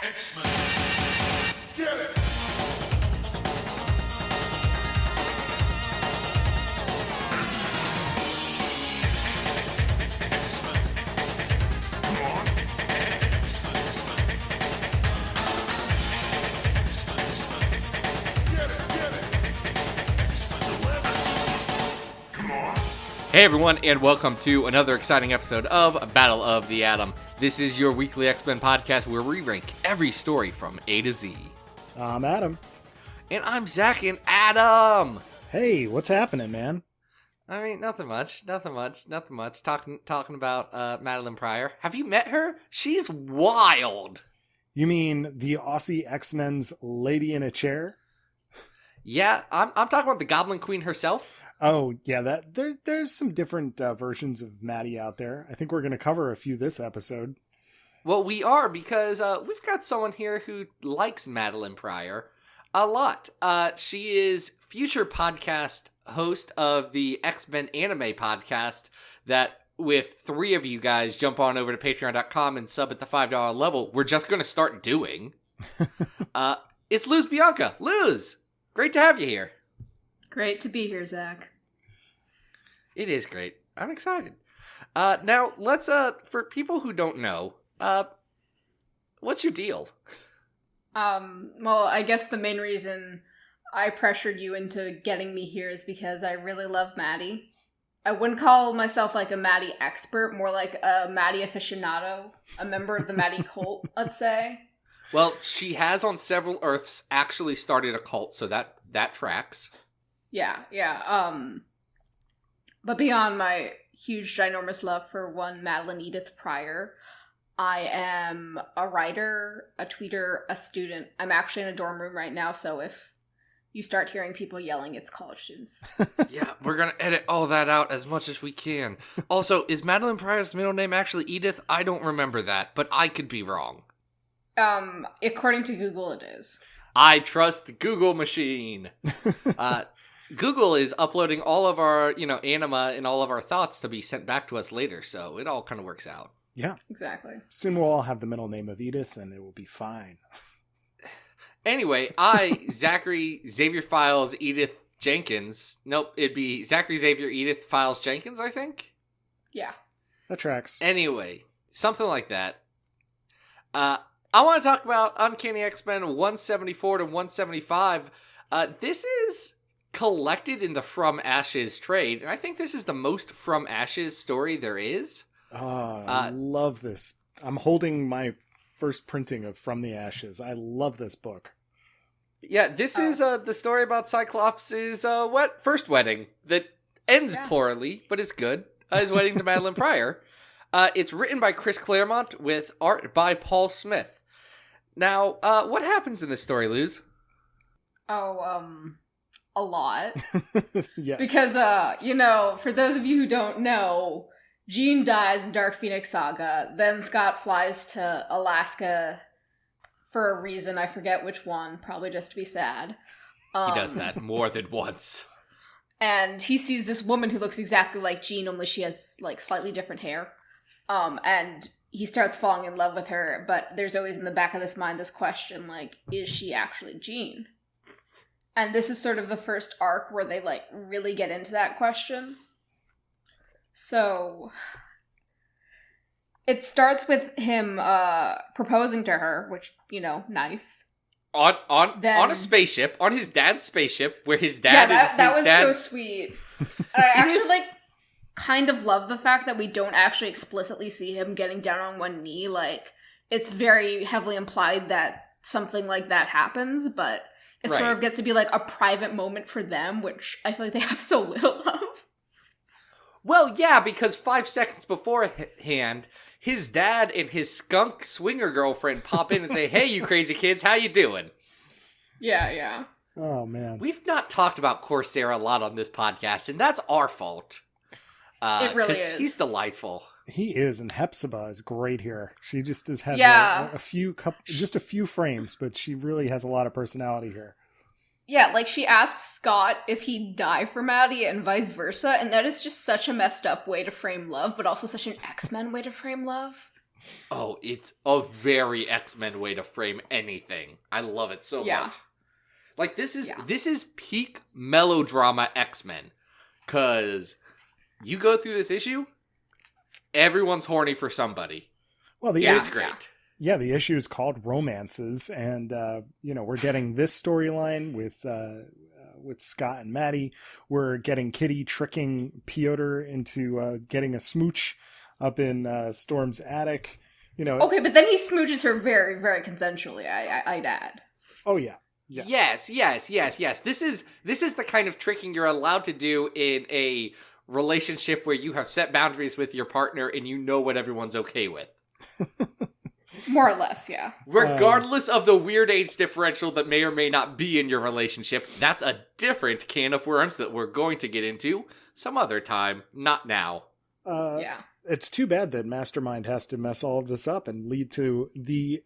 X-Men. Get it! Hey everyone, and welcome to another exciting episode of Battle of the Atom. This is your weekly X-Men podcast where we rank every story from A to Z. I'm Adam. And I'm Zach and Adam! Hey, what's happening, man? I mean, nothing much. Talking about Madeline Pryor. Have you met her? She's wild! You mean the Aussie X-Men's lady in a chair? Yeah, I'm talking about the Goblin Queen herself. Oh, yeah, there's some different versions of Maddie out there. I think we're going to cover a few this episode. Well, we are, because we've got someone here who likes Madeline Pryor a lot. She is future podcast host of the X-Men anime podcast that, with three of you guys jump on over to patreon.com and sub at the $5 level, we're just going to start doing. It's Luz Bianca. Luz, great to have you here. Great to be here, Zach. It is great. I'm excited. Now, let's, for people who don't know, what's your deal? Well, I guess the main reason I pressured you into getting me here is because I really love Maddie. I wouldn't call myself like a Maddie expert, more like a Maddie aficionado, a member of the Maddie cult, let's say. Well, she has on several Earths actually started a cult, so that tracks. Yeah. But beyond my huge, ginormous love for one Madeline Edith Pryor, I am a writer, a tweeter, a student. I'm actually in a dorm room right now, so if you start hearing people yelling, it's college students. Yeah, we're going to edit all that out as much as we can. Also, is Madeline Pryor's middle name actually Edith? I don't remember that, but I could be wrong. According to Google, it is. I trust the Google machine. Google is uploading all of our, anima and all of our thoughts to be sent back to us later, so it all kind of works out. Yeah. Exactly. Soon we'll all have the middle name of Edith, and it will be fine. Anyway, Zachary Xavier Files Edith Jenkins. Nope, it'd be Zachary Xavier Edith Files Jenkins, I think? Yeah. That tracks. Anyway, something like that. I want to talk about Uncanny X-Men 174 to 175. This is collected in the From Ashes trade, and I think this is the most From Ashes story there is. Oh, I love this. I'm holding my first printing of From the Ashes. I love this book. Yeah, this is the story about Cyclops' first wedding that ends poorly, but is good. His wedding to Madeline Pryor. It's written by Chris Claremont with art by Paul Smith. Now, what happens in this story, Luz? A lot. Yes. Because, for those of you who don't know, Jean dies in Dark Phoenix Saga, then Scott flies to Alaska for a reason, I forget which one, probably just to be sad. He does that more than once. And he sees this woman who looks exactly like Jean, only she has, slightly different hair. And he starts falling in love with her, but there's always in the back of his mind this question, is she actually Jean? And this is sort of the first arc where they, really get into that question. So, it starts with him proposing to her, which, nice. On a spaceship, on his dad's spaceship, where his dad that was so sweet. I actually, kind of love the fact that we don't actually explicitly see him getting down on one knee. It's very heavily implied that something like that happens, but it sort of gets to be a private moment for them, which I feel like they have so little of. Well, yeah, because 5 seconds beforehand, his dad and his skunk swinger girlfriend pop in and say, "Hey, you crazy kids, how you doing?" Yeah. Oh, man. We've not talked about Corsair a lot on this podcast, and that's our fault. It really is. Because he's delightful. He is, and Hepzibah is great here. She just has a few frames, but she really has a lot of personality here. Yeah, she asks Scott if he'd die for Maddie and vice versa, and that is just such a messed up way to frame love, but also such an X-Men way to frame love. Oh, it's a very X-Men way to frame anything. I love it so much. Like, this is peak melodrama X-Men. Because you go through this issue, everyone's horny for somebody. Well, it's great. Yeah, the issue is called Romances, and we're getting this storyline with Scott and Maddie. We're getting Kitty tricking Piotr into getting a smooch up in Storm's attic. Okay, but then he smooches her very, very consensually. I'd add. Oh yeah. Yeah. Yes. This is the kind of tricking you're allowed to do in a relationship where you have set boundaries with your partner and you know what everyone's okay with. More or less, yeah. Regardless of the weird age differential that may or may not be in your relationship, that's a different can of worms that we're going to get into some other time, not now. Yeah. It's too bad that Mastermind has to mess all of this up and lead to the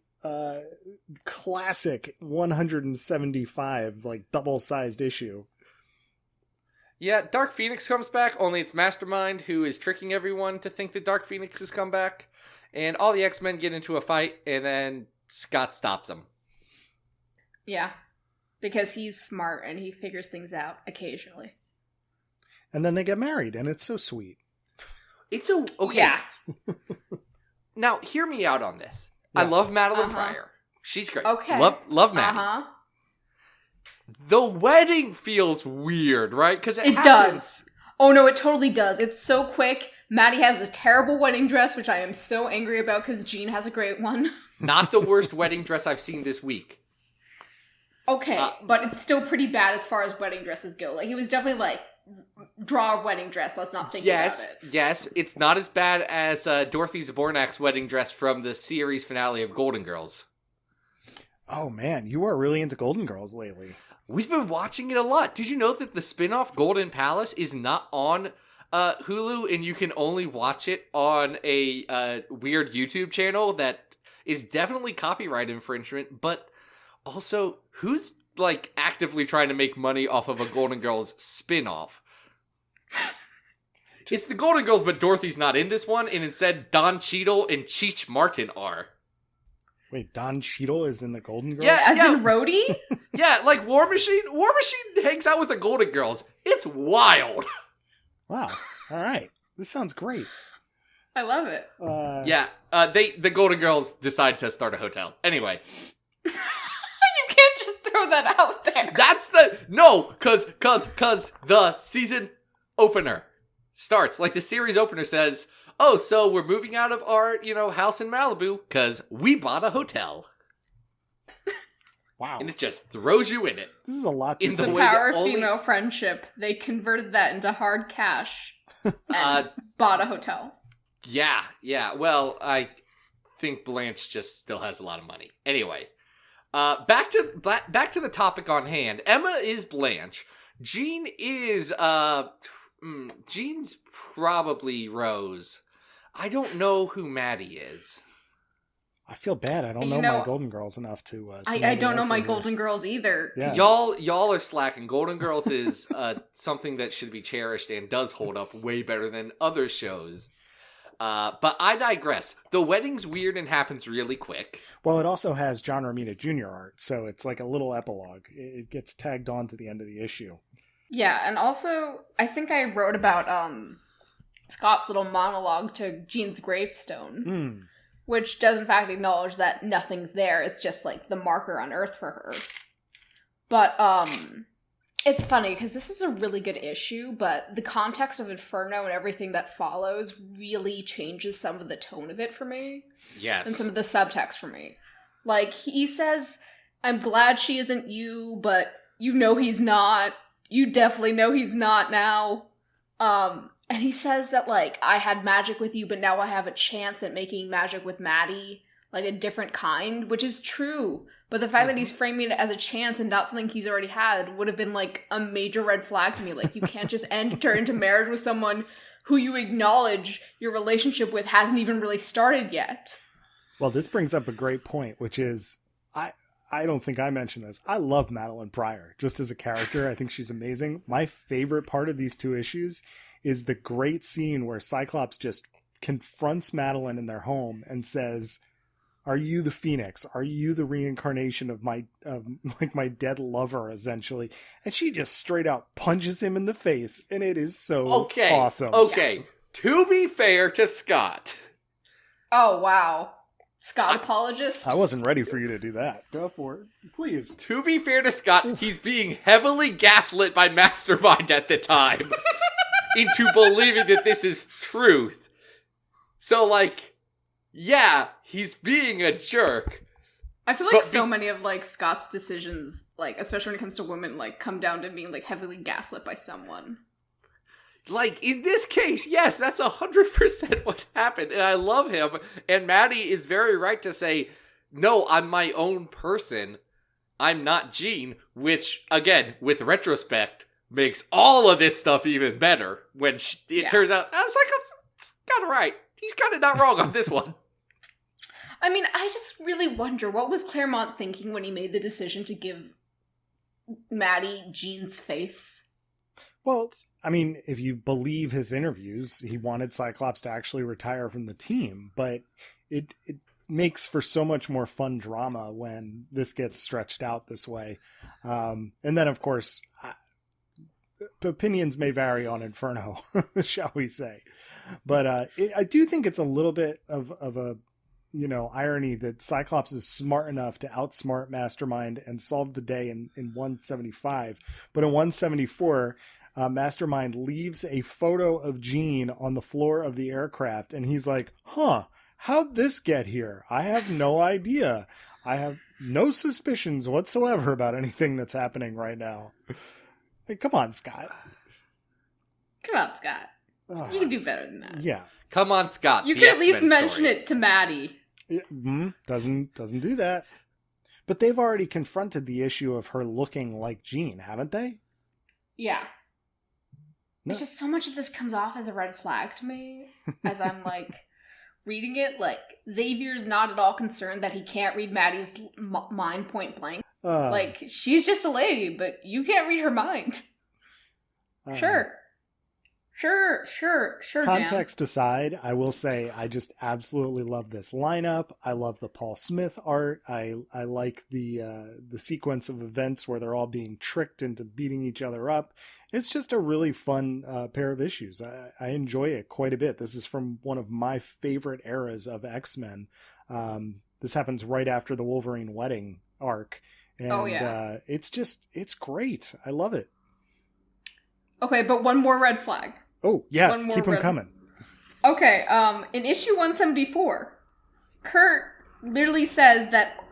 classic 175, like, double-sized issue. Yeah, Dark Phoenix comes back, only it's Mastermind who is tricking everyone to think that Dark Phoenix has come back. And all the X-Men get into a fight, and then Scott stops them. Yeah, because he's smart and he figures things out occasionally. And then they get married, and it's so sweet. Okay. Yeah. Now, hear me out on this. Yeah. I love Madeline Pryor. She's great. Okay. Love Maddie. The wedding feels weird, right? Because it does. Oh, no, it totally does. It's so quick. Maddie has a terrible wedding dress, which I am so angry about because Jean has a great one. Not the worst wedding dress I've seen this week. Okay, but it's still pretty bad as far as wedding dresses go. Like, it was definitely like, draw a wedding dress. Let's not think about it. Yes, it's not as bad as Dorothy Zbornak's wedding dress from the series finale of Golden Girls. Oh, man, you are really into Golden Girls lately. We've been watching it a lot. Did you know that the spin-off Golden Palace is not on Hulu, and you can only watch it on a weird YouTube channel that is definitely copyright infringement, but also, who's, like, actively trying to make money off of a Golden Girls spin-off? It's the Golden Girls, but Dorothy's not in this one, and instead Don Cheadle and Cheech Martin are. Wait, Don Cheadle is in the Golden Girls? Yeah, as in Rhodey? Yeah, like War Machine. War Machine hangs out with the Golden Girls. It's wild. Wow. All right. This sounds great. I love it. The Golden Girls decide to start a hotel. Anyway. You can't just throw that out there. Cause the season opener starts. Like the series opener says, oh, so we're moving out of our, house in Malibu because we bought a hotel. Wow. And it just throws you in it. This is a lot to In the power of female friendship, they converted that into hard cash and bought a hotel. Yeah. Well, I think Blanche just still has a lot of money. Anyway, back to the topic on hand. Emma is Blanche. Jean is, Jean's probably Rose. I don't know who Maddie is. I feel bad. I don't know my Golden Girls enough to I don't know my Golden Girls either. Yeah. Y'all are slacking. Golden Girls is something that should be cherished and does hold up way better than other shows. But I digress. The wedding's weird and happens really quick. Well, it also has John Romita Jr. art, so it's like a little epilogue. It gets tagged on to the end of the issue. Yeah, and also, I think I wrote about Scott's little monologue to Jean's gravestone, which does in fact acknowledge that nothing's there. It's just like the marker on Earth for her. But it's funny because this is a really good issue, but the context of Inferno and everything that follows really changes some of the tone of it for me. Yes. And some of the subtext for me. Like, he says, I'm glad she isn't you, but you know he's not. You definitely know he's not now. And he says that, like, I had magic with you, but now I have a chance at making magic with Maddie, like a different kind, which is true. But the fact that he's framing it as a chance and not something he's already had would have been, like, a major red flag to me. Like, you can't just enter into marriage with someone who you acknowledge your relationship with hasn't even really started yet. Well, this brings up a great point, which is, I don't think I mentioned this. I love Madeline Pryor, just as a character. I think she's amazing. My favorite part of these two issues is the great scene where Cyclops just confronts Madeline in their home and says, "Are you the Phoenix? Are you the reincarnation of my my dead lover?" Essentially, and she just straight out punches him in the face, and it is so awesome. Okay, to be fair to Scott. Oh wow, Scott apologist. I wasn't ready for you to do that. Go for it, please. To be fair to Scott, he's being heavily gaslit by Mastermind at the time into believing that this is truth. So, like, yeah, he's being a jerk. I feel like so many of, like, Scott's decisions, like, especially when it comes to women, like, come down to being, like, heavily gaslit by someone. Like, in this case, yes, that's 100% what happened, and I love him, and Maddie is very right to say, no, I'm my own person, I'm not Jean, which, again, with retrospect, makes all of this stuff even better, when it turns out, I was like, I'm kind of right. He's kind of not wrong on this one. I mean, I just really wonder, what was Claremont thinking when he made the decision to give Maddie Jean's face? Well, I mean, if you believe his interviews, he wanted Cyclops to actually retire from the team, but it makes for so much more fun drama when this gets stretched out this way. And then, of course, opinions may vary on Inferno, shall we say. But I do think it's a little bit of a irony that Cyclops is smart enough to outsmart Mastermind and solve the day in 175. But in 174, Mastermind leaves a photo of Jean on the floor of the aircraft, and he's like, how'd this get here? I have no idea. I have no suspicions whatsoever about anything that's happening right now. Hey, come on, Scott. Come on, Scott. Oh, you can do better than that. Yeah. Come on, Scott. You can at least mention it to Maddie. Doesn't do that. But they've already confronted the issue of her looking like Jean, haven't they? Yeah. No. It's just so much of this comes off as a red flag to me as I'm like reading it. Like, Xavier's not at all concerned that he can't read Maddie's mind point blank. Like, she's just a lady, but you can't read her mind. Sure. Context aside, I will say I just absolutely love this lineup. I love the Paul Smith art. I like the sequence of events where they're all being tricked into beating each other up. It's just a really fun pair of issues. I enjoy it quite a bit. This is from one of my favorite eras of X-Men. This happens right after the Wolverine wedding arc. And it's great. I love it. Okay, but one more red flag. Oh, yes, keep them coming. Okay, in issue 174, Kurt literally says that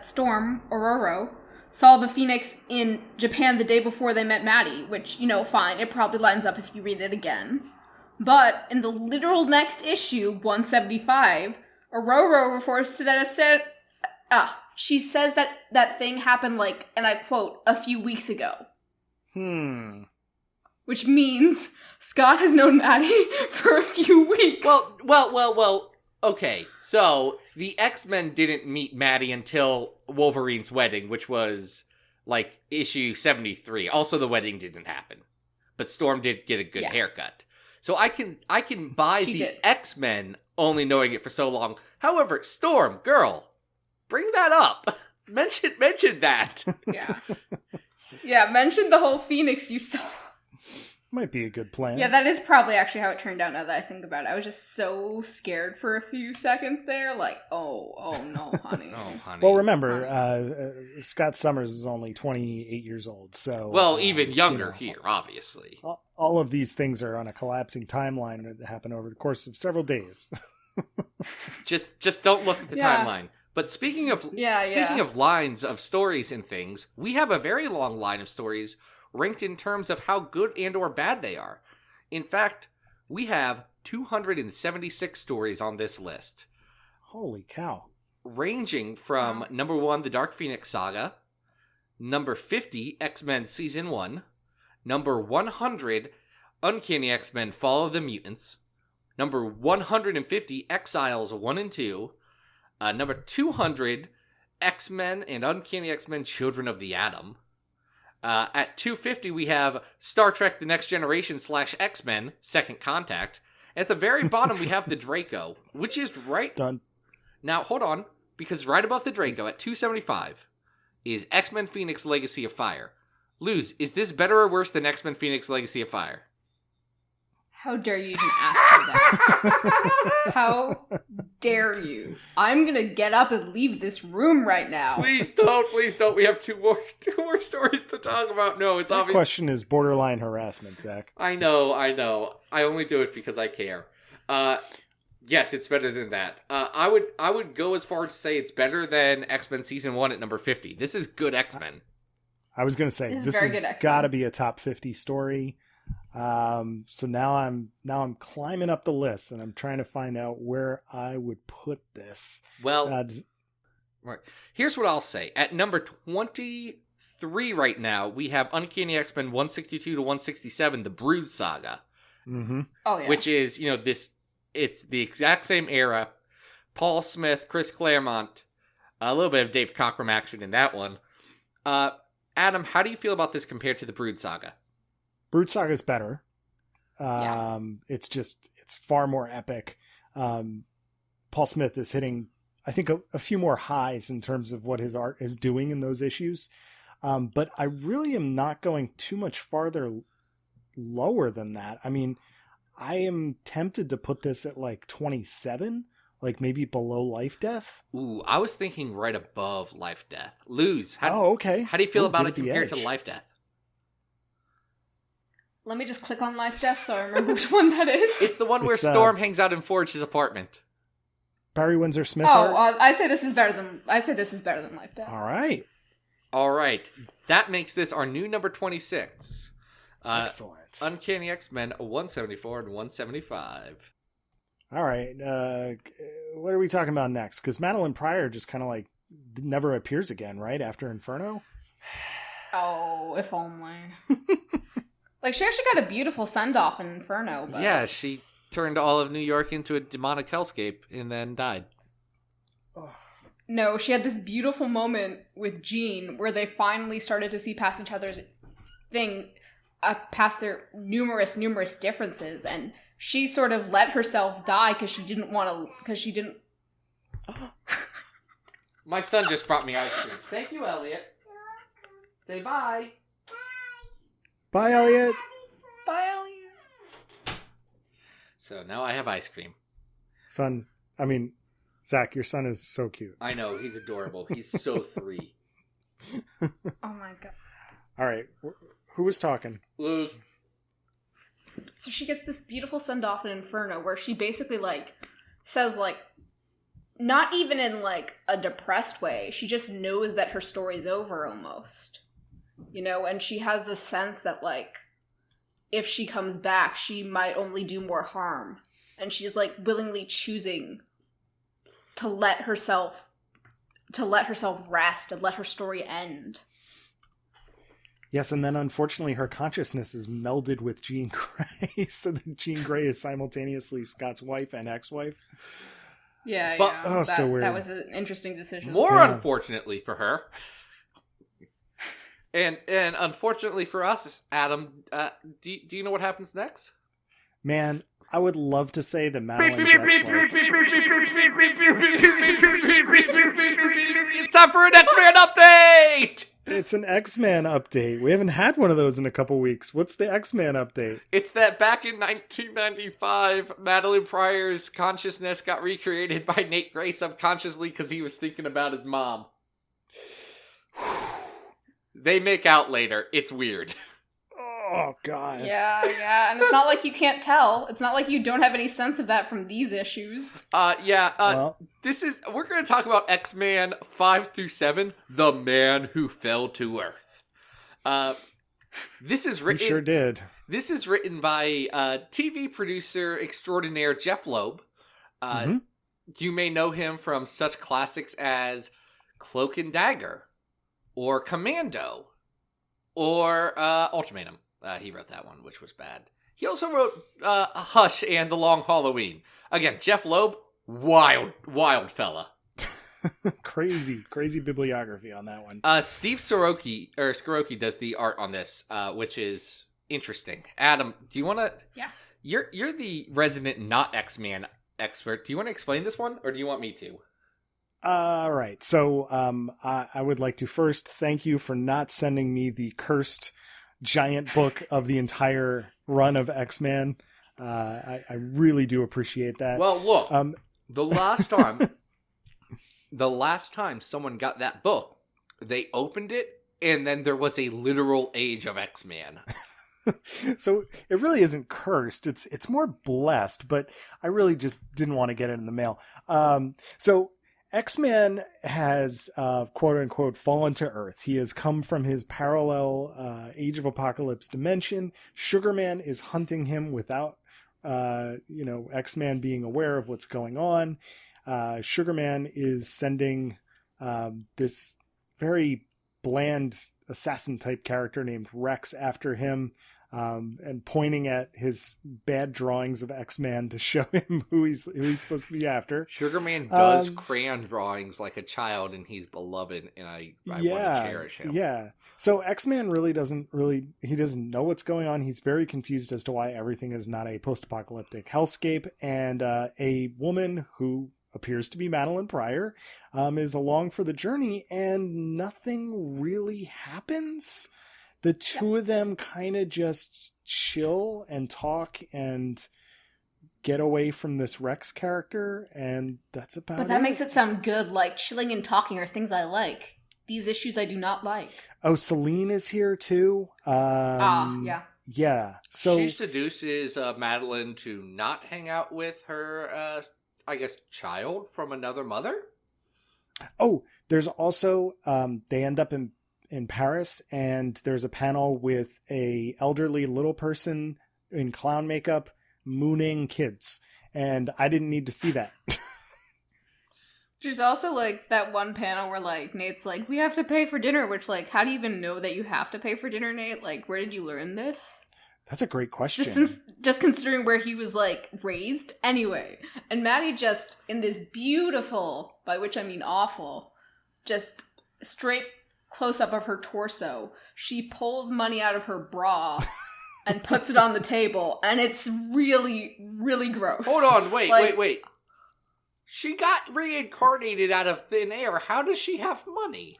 Storm, Ororo, saw the Phoenix in Japan the day before they met Maddie, which, fine, it probably lines up if you read it again. But in the literal next issue, 175, Ororo refers to that as she says that thing happened, like, and I quote, a few weeks ago. Which means Scott has known Maddie for a few weeks. Well, okay. So, the X-Men didn't meet Maddie until Wolverine's wedding, which was, like, issue 73. Also, the wedding didn't happen. But Storm did get a good haircut. So, I can buy X-Men only knowing it for so long. However, Storm, girl, bring that up. Mention that. Yeah. Yeah, mention the whole Phoenix you saw. Might be a good plan. Yeah, that is probably actually how it turned out now that I think about it. I was just so scared for a few seconds there. Like, oh no, honey. Oh, honey. Well, remember, Scott Summers is only 28 years old, so... Well, even younger here, obviously. All of these things are on a collapsing timeline that happen over the course of several days. Just don't look at the timeline. But speaking of lines of stories and things, we have a very long line of stories ranked in terms of how good and or bad they are. In fact, we have 276 stories on this list. Holy cow. Ranging from number 1, The Dark Phoenix Saga, number 50, X-Men Season 1, number 100, Uncanny X-Men Fall of the Mutants, number 150, Exiles 1 and 2, number 200, X-Men and Uncanny X-Men Children of the Atom. At 250, we have Star Trek The Next Generation / X-Men Second Contact. At the very bottom, we have the Draco, which is right... Done. Now, hold on, because right above the Draco, at 275, is X-Men Phoenix Legacy of Fire. Luz, is this better or worse than X-Men Phoenix Legacy of Fire? How dare you even ask me that? How dare you? I'm gonna get up and leave this room right now. Please don't. We have two more stories to talk about. No, it's obvious. The question is borderline harassment, Zach. I know. I only do it because I care. Yes, it's better than that. I would go as far as to say it's better than X-Men Season 1 at number 50. This is good X-Men. I was going to say, this has got to be a top 50 story. So now I'm climbing up the list and I'm trying to find out where I would put this. Well, right. Here's what I'll say. At number 23 right now, we have Uncanny X-Men 162 to 167, the Brood Saga. Mm-hmm. Oh, yeah. Which is, it's the exact same era. Paul Smith, Chris Claremont, a little bit of Dave Cockrum action in that one. Adam, how do you feel about this compared to the Brood Saga? Brood Saga is better. Yeah. It's far more epic. Paul Smith is hitting, I think, a few more highs in terms of what his art is doing in those issues. But I really am not going too much farther lower than that. I mean, I am tempted to put this at like 27, like maybe below Life Death. Ooh, I was thinking right above Life Death. Luz, okay. How do you feel about it compared to Life Death? Let me just click on Life Death so I remember which one that is. It's the one where Storm hangs out in Forge's apartment. Barry Windsor Smith. I'd say this is better than Life Death. All right. That makes this our new number 26. Excellent. Uncanny X-Men 174 and 175. All right. What are we talking about next? Because Madeline Pryor just kind of like never appears again, right? After Inferno? Oh, if only. Like, she actually got a beautiful send-off in Inferno. But... Yeah, she turned all of New York into a demonic hellscape and then died. No, she had this beautiful moment with Jean where they finally started to see past each other's past their numerous differences, and she sort of let herself die because she didn't. My son just brought me ice cream. Thank you, Elliot. Say bye. Bye, Elliot. Bye, Elliot. So now I have ice cream. Zach, your son is so cute. I know, he's adorable. He's so 3. Oh my god. All right, who was talking? Luz. So she gets this beautiful send-off in Inferno where she basically, like, says, like, not even in, like, a depressed way. She just knows that her story's over, almost. You know, and she has this sense that, like, if she comes back, she might only do more harm. And she's, like, willingly choosing to let herself rest and let her story end. Yes, and then unfortunately her consciousness is melded with Jean Grey, so that Jean Grey is simultaneously Scott's wife and ex-wife. Yeah, but, yeah. Oh, so weird. That was an interesting decision. More unfortunately for her. And unfortunately for us, Adam, do you know what happens next? Man, I would love to say that Madeline gets like... It's time for an X-Men update! It's an X-Men update. We haven't had one of those in a couple weeks. What's the X-Men update? It's that back in 1995, Madeline Pryor's consciousness got recreated by Nate Gray subconsciously because he was thinking about his mom. They make out later. It's weird. Oh, God. Yeah. And it's not like you can't tell. It's not like you don't have any sense of that from these issues. We're going to talk about X-Men 5 through 7, The Man Who Fell to Earth. This is written... We sure did. This is written by TV producer extraordinaire Jeff Loeb. You may know him from such classics as Cloak and Dagger, or Commando, or Ultimatum. He wrote that one, which was bad. He also wrote Hush and The Long Halloween. Again, Jeff Loeb, wild fella. Crazy bibliography on that one. Steve Skorocki does the art on this, which is interesting. Adam, do you want to You're the resident not X-Man expert. Do you want to explain this one, or do you want me to? All right. So I would like to first thank you for not sending me the cursed giant book of the entire run of X-Men. I really do appreciate that. Well, look, the last time someone got that book, they opened it, and then there was a literal age of X-Men. So it really isn't cursed. It's more blessed, but I really just didn't want to get it in the mail. So X-Man has, quote unquote, fallen to Earth. He has come from his parallel Age of Apocalypse dimension. Sugarman is hunting him without, X-Man being aware of what's going on. Sugarman is sending this very bland assassin type character named Rex after him, and pointing at his bad drawings of X-Man to show him who he's supposed to be after. Sugarman does crayon drawings like a child, and he's beloved, and I want to cherish him. Yeah. So X-Man really doesn't know what's going on. He's very confused as to why everything is not a post-apocalyptic hellscape, and a woman who appears to be Madeline Pryor is along for the journey, and nothing really happens. The two of them kind of just chill and talk and get away from this Rex character, and that's about it. But that makes it sound good, like chilling and talking are things I like. These issues I do not like. Oh, Celine is here too? Yeah. Yeah. So she seduces Madeline to not hang out with her, child from another mother? Oh, there's also, they end up in Paris, and there's a panel with a elderly little person in clown makeup mooning kids, and I didn't need to see that. There's also like that one panel where like Nate's like, we have to pay for dinner, which like, how do you even know that you have to pay for dinner, Nate? Like, where did you learn this? That's a great question. Just considering where he was like raised anyway. And Maddie just in this beautiful, by which I mean awful, just straight close up of her torso, she pulls money out of her bra and puts it on the table, and it's really, really gross. Hold on, wait. She got reincarnated out of thin air. How does she have money?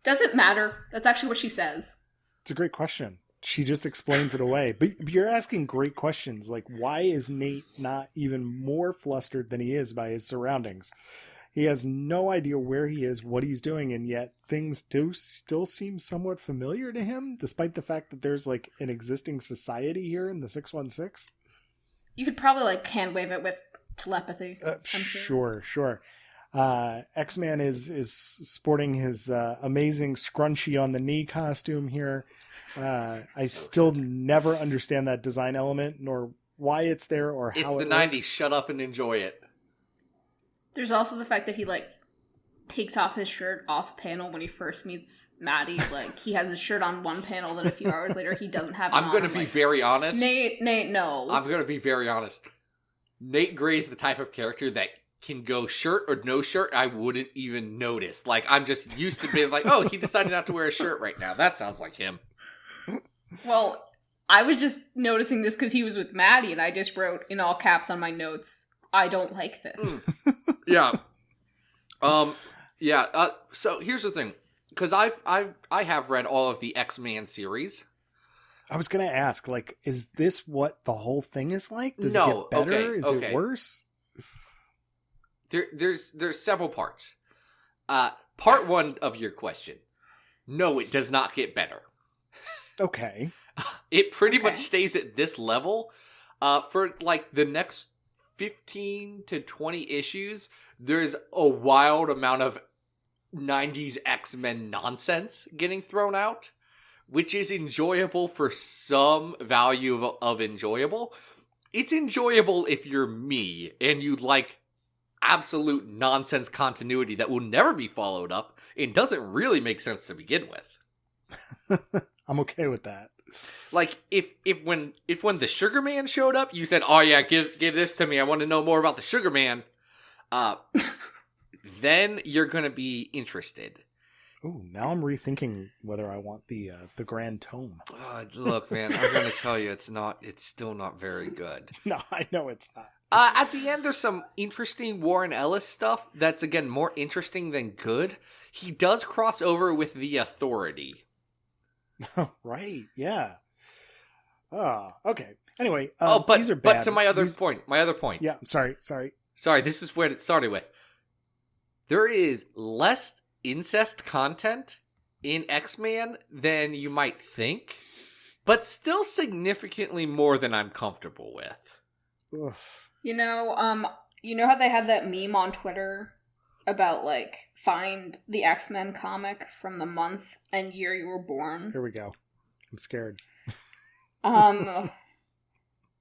Doesn't matter. That's actually what she says. It's a great question. She just explains it away. But you're asking great questions. Like, why is Nate not even more flustered than he is by his surroundings? He has no idea where he is, what he's doing, and yet things do still seem somewhat familiar to him, despite the fact that there's like an existing society here in the 616. You could probably like hand wave it with telepathy. Sure. X-Man is sporting his amazing scrunchy on the knee costume here. I still never understand that design element, nor why it's there or how it's the 90s. Shut up and enjoy it. There's also the fact that he like takes off his shirt off panel when he first meets Maddie. Like he has his shirt on one panel, then a few hours later he doesn't have it on. I'm going to be very honest. Nate, no. I'm going to be very honest. Nate Gray's the type of character that can go shirt or no shirt, I wouldn't even notice. Like, I'm just used to being like, oh, he decided not to wear a shirt right now. That sounds like him. Well, I was just noticing this because he was with Maddie, and I just wrote in all caps on my notes, I don't like this. Yeah. So here's the thing. Because I have read all of the X-Men series. I was going to ask, like, is this what the whole thing is like? Does it get better? Is it worse? There's several parts. Part one of your question. No, it does not get better. Okay. It pretty much stays at this level. For like the next 15 to 20 issues, there's a wild amount of 90s X-Men nonsense getting thrown out, which is enjoyable for some value of enjoyable. It's enjoyable if you're me and you like absolute nonsense continuity that will never be followed up and doesn't really make sense to begin with. I'm okay with that. Like if when the Sugar Man showed up, you said, "Oh yeah, give this to me. I want to know more about the Sugar Man." Then you're gonna be interested. Ooh, now I'm rethinking whether I want the Grand Tome. Look, man, I'm going to tell you, it's still not very good. No, I know it's not. At the end, there's some interesting Warren Ellis stuff that's, again, more interesting than good. He does cross over with the Authority. Right, yeah. Oh, okay. Anyway, but these are bad. But to my other point. Yeah, sorry. Sorry, this is what it started with. There is less incest content in X-Men than you might think, but still significantly more than I'm comfortable with. Oof. You know how they had that meme on Twitter about, like, find the X-Men comic from the month and year you were born? Here we go. I'm scared.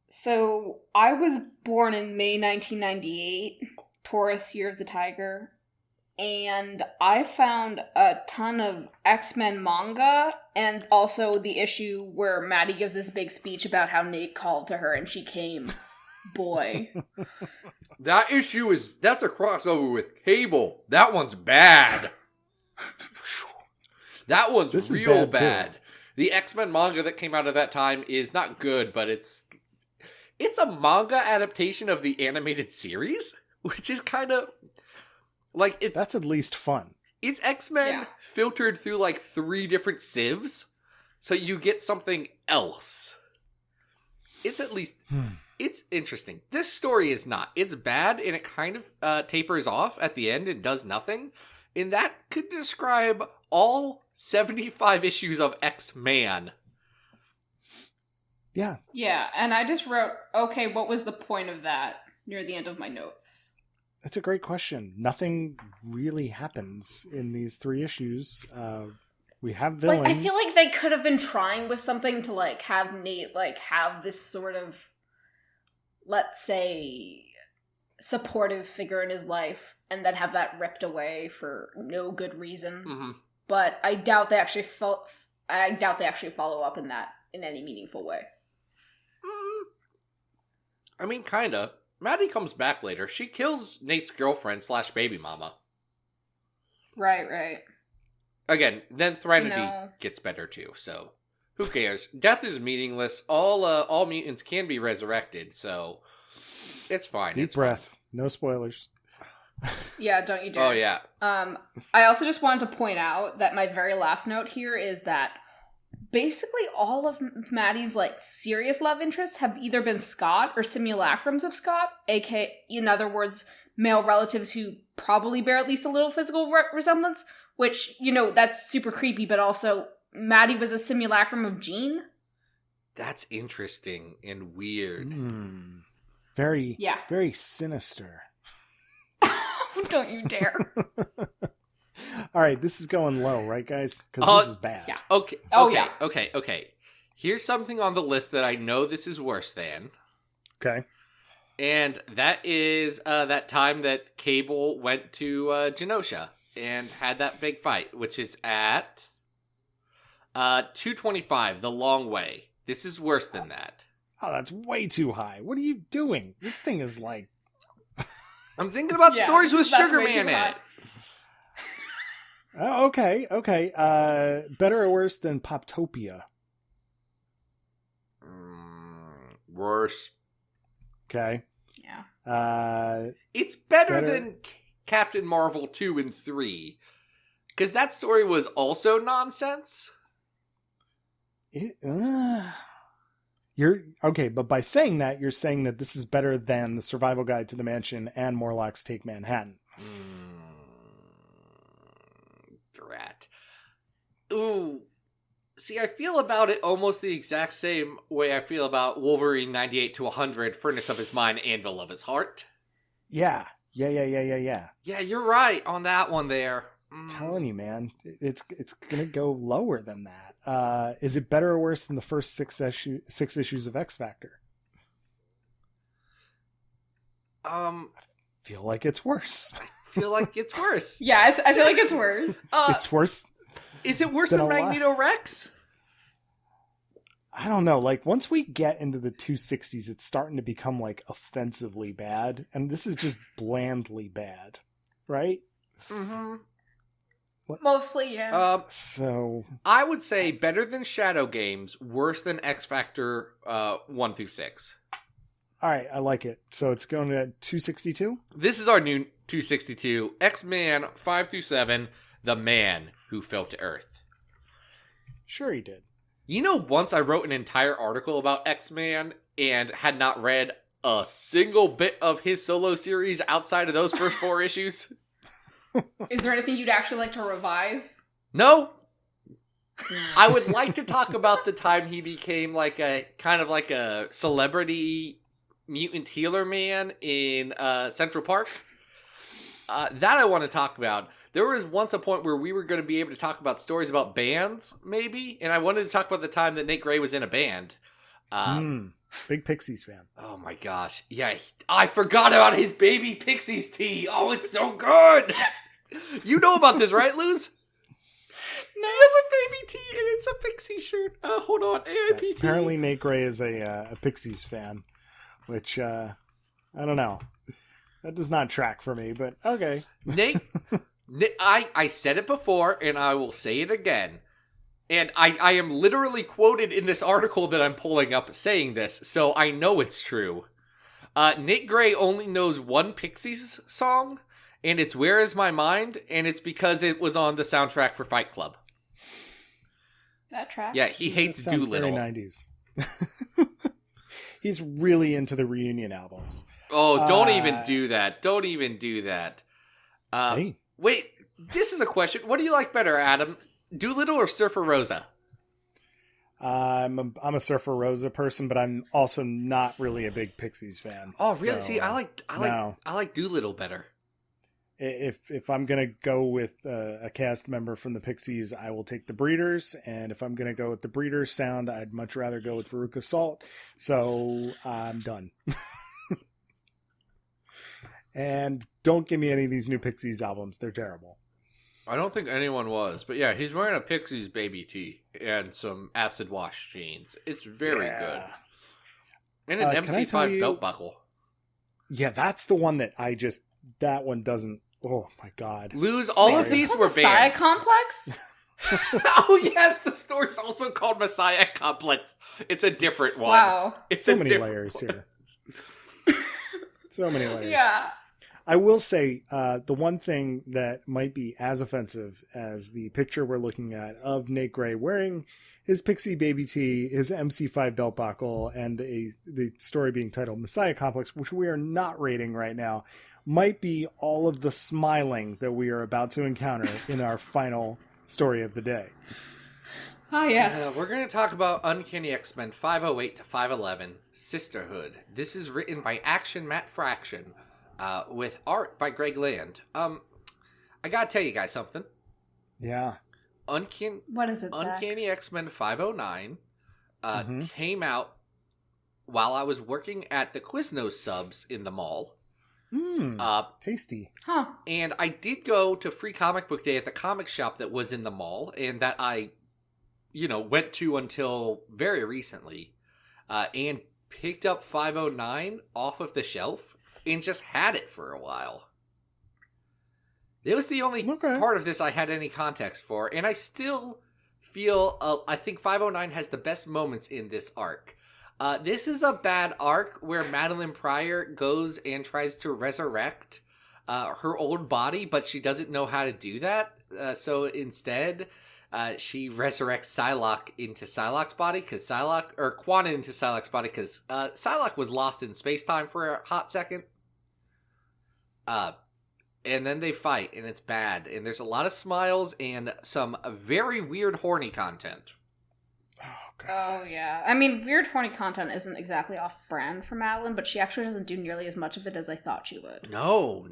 So I was born in May 1998, Taurus, Year of the Tiger, and I found a ton of X-Men manga, and also the issue where Maddie gives this big speech about how Nate called to her and she came. Boy. That issue that's a crossover with Cable. That one's bad. That one's real bad. The X-Men manga that came out of that time is not good, but it's a manga adaptation of the animated series, which is kind of like that's at least fun. It's X-Men filtered through like 3 different sieves, so you get something else. It's at least it's interesting. This story is not. It's bad, and it kind of tapers off at the end and does nothing. And that could describe all 75 issues of X-Man. Yeah. Yeah, and I just wrote, okay, what was the point of that near the end of my notes? That's a great question. Nothing really happens in these 3 issues. We have villains. Like, I feel like they could have been trying with something to, like, have Nate, like, have this sort of, let's say, supportive figure in his life, and then have that ripped away for no good reason. Mm-hmm. But I doubt they actually follow up in that in any meaningful way. I mean, kinda. Maddie comes back later. She kills Nate's girlfriend / baby mama. Right. Again, then Threnody gets better too, so who cares? Death is meaningless. All mutants can be resurrected, so it's fine. Deep breath. Fine. No spoilers. Yeah, don't you dare. Oh, yeah. I also just wanted to point out that my very last note here is that basically all of Maddie's, like, serious love interests have either been Scott or simulacrums of Scott, aka, in other words, male relatives who probably bear at least a little physical resemblance, which, that's super creepy, but also Maddie was a simulacrum of Jean. That's interesting and weird. Very sinister. Don't you dare. All right, this is going low, right, guys? Because this is bad. Yeah. Okay. Oh, okay. yeah. Okay. Here's something on the list that I know this is worse than. Okay. And that is that time that Cable went to Genosha and had that big fight, which is at 225, The Long Way. This is worse than that. Oh, that's way too high. What are you doing? This thing is like... I'm thinking about stories with Sugar Man in it. Oh, okay. Better or worse than Poptopia? Worse. Okay. Yeah. It's better than Captain Marvel 2 and 3. Because that story was also nonsense. You're okay, but by saying that, you're saying that this is better than The Survival Guide to the Mansion and Morlocks Take Manhattan. Drat. Ooh. See, I feel about it almost the exact same way I feel about Wolverine 98 to 100, Furnace of His Mind, Anvil of His Heart. Yeah. Yeah, you're right on that one there. I'm telling you, man, it's gonna go lower than that. Is it better or worse than the first six issues of X Factor? I feel like it's worse. Yeah, I feel like it's worse. It's worse. Is it worse than Magneto Rex? I don't know. Like, once we get into the 260s, it's starting to become, like, offensively bad. And this is just blandly bad. Right? Mm-hmm. Mostly, yeah. So I would say better than Shadow Games, worse than X Factor 1 through 6. all right, I like it. So it's going to 262. This is our new 262. X-Man 5 through 7, The Man Who Fell to Earth. Sure, he did. You know, once I wrote an entire article about X-Man and had not read a single bit of his solo series outside of those first 4 issues. Is there anything you'd actually like to revise? No. I would like to talk about the time he became like a kind of like a celebrity mutant healer man in Central Park. That I want to talk about. There was once a point where we were going to be able to talk about stories about bands, maybe, and I wanted to talk about the time that Nate Gray was in a band. Big Pixies fan. Oh my gosh. Yeah, I forgot about his baby Pixies tee. Oh, it's so good. You know about this, right, Luz? No. He has a baby tee and it's a Pixie shirt. Hold on. AIPT. Yes, apparently Nate Gray is a Pixies fan, which, I don't know. That does not track for me, but okay. Nate, I said it before and I will say it again. And I am literally quoted in this article that I'm pulling up saying this, so I know it's true. Nate Gray only knows one Pixies song, and it's Where Is My Mind, and it's because it was on the soundtrack for Fight Club. That tracks. Yeah, he hates That sounds Doolittle. very 90s. He's really into the reunion albums. Oh, don't even do that. Don't even do that. Hey. Wait, this is a question. What do you like better, Adam? Doolittle or Surfer Rosa? I'm a Surfer Rosa person, but I'm also not really a big Pixies fan. Oh, really? So, See, I like Doolittle better. If I'm gonna go with a cast member from the Pixies, I will take the Breeders, and if I'm gonna go with the Breeders sound, I'd much rather go with Veruca Salt. So I'm done. And don't give me any of these new Pixies albums; they're terrible. I don't think anyone was, but yeah, he's wearing a Pixies baby tee and some acid wash jeans. It's very good, and an MC5 belt buckle. Yeah, that's the one that that one doesn't. Oh my god! Lose all of these were Messiah banned. Complex? Oh yes, the store's also called Messiah Complex. It's a different one. Wow. It's so many layers here. So many layers. Yeah. I will say the one thing that might be as offensive as the picture we're looking at of Nate Gray wearing his Pixie baby tee, his MC5 belt buckle, and the story being titled Messiah Complex, which we are not rating right now, might be all of the smiling that we are about to encounter in our final story of the day. Ah, yes. We're going to talk about Uncanny X-Men 508 to 511, Sisterhood. This is written by Action Matt Fraction, with art by Greg Land. I gotta tell you guys something. Yeah. What is it, Zach? Uncanny X-Men 509 came out while I was working at the Quiznos subs in the mall. Tasty. Huh. And I did go to Free Comic Book Day at the comic shop that was in the mall, and that I, went to until very recently, and picked up 509 off of the shelf and just had it for a while. It was the only part of this I had any context for, and I still feel, I think 509 has the best moments in this arc. This is a bad arc where Madeline Pryor goes and tries to resurrect her old body, but she doesn't know how to do that. So instead, she resurrects Psylocke into Psylocke's body, or Quantum into Psylocke's body, because Psylocke was lost in space-time for a hot second. And then they fight, and it's bad. And there's a lot of smiles and some very weird horny content. Oh, yeah. I mean, weird horny content isn't exactly off-brand for Madeline, but she actually doesn't do nearly as much of it as I thought she would. No.